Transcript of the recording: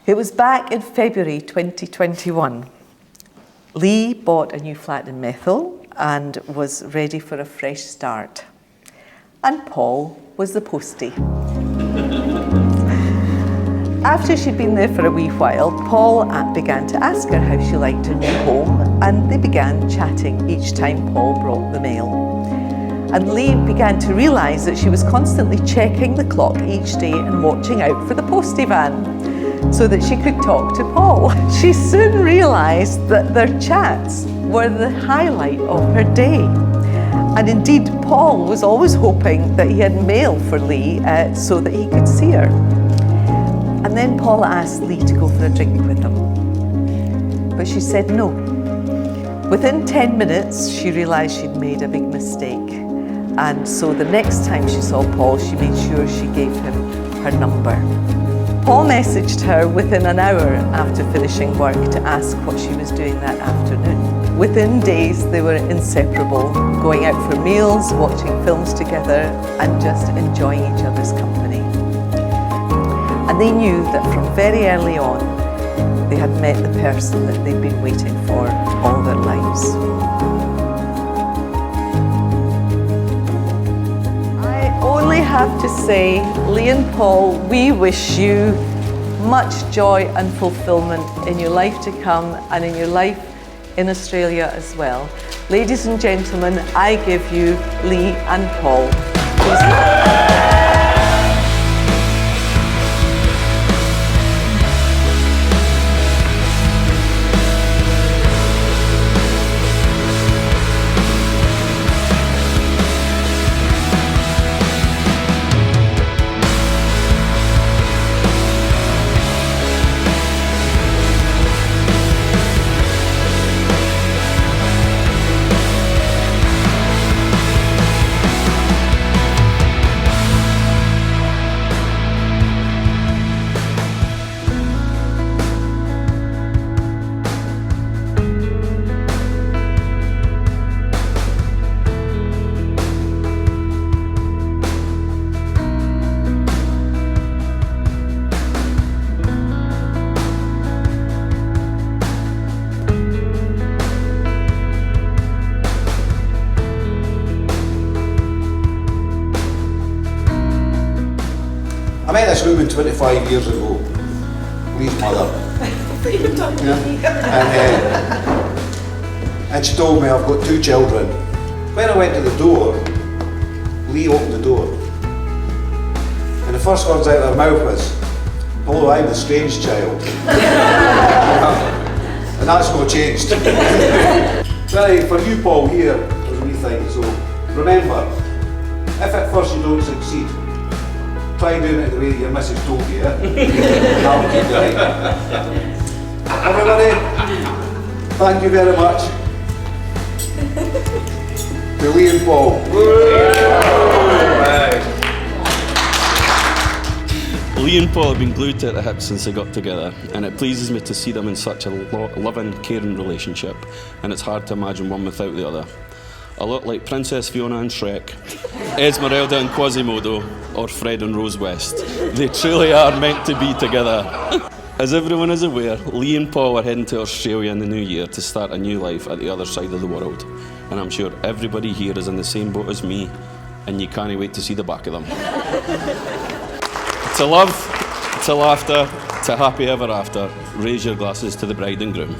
It was back in February 2021. Leigh bought a new flat in Methil and was ready for a fresh start. And Paul was the postie. After she'd been there for a wee while, Paul began to ask her how she liked her new home, and they began chatting each time Paul brought the mail. And Leigh began to realise that she was constantly checking the clock each day and watching out for the postie van so that she could talk to Paul. She soon realised that their chats were the highlight of her day. And indeed, Paul was always hoping that he had mail for Leigh so that he could see her. And then Paul asked Leigh to go for a drink with him. But she said no. Within 10 minutes, she realised she'd made a big mistake. And so the next time she saw Paul, she made sure she gave him her number. Paul messaged her within an hour after finishing work to ask what she was doing that afternoon. Within days, they were inseparable, going out for meals, watching films together, and just enjoying each other's company. And they knew that from very early on, they had met the person that they'd been waiting for all their lives. I only have to say, Leigh and Paul, we wish you much joy and fulfillment in your life to come and in your life in Australia as well. Ladies and gentlemen, I give you Leigh and Paul. Please. I met this woman 25 years ago, Leigh's mother. And she told me, I've got 2 children. When I went to the door, Leigh opened the door. And the first words out of her mouth was, "Oh, I'm the strange child." And that's not changed. Well, for you, Paul, here, there's a wee thing. So remember, if at first you don't succeed, try doing it the way your missus told you, yeah? I'll keep doing it. Everybody, thank you very much. To Leigh and Paul. Leigh and Paul have been glued to the hip since they got together, and it pleases me to see them in such a loving, caring relationship, and it's hard to imagine one without the other. A lot like Princess Fiona and Shrek, Esmeralda and Quasimodo, or Fred and Rose West. They truly are meant to be together. As everyone is aware, Leigh and Paul are heading to Australia in the new year to start a new life at the other side of the world. And I'm sure everybody here is in the same boat as me, and you can't wait to see the back of them. To love, to laughter, to happy ever after, raise your glasses to the bride and groom.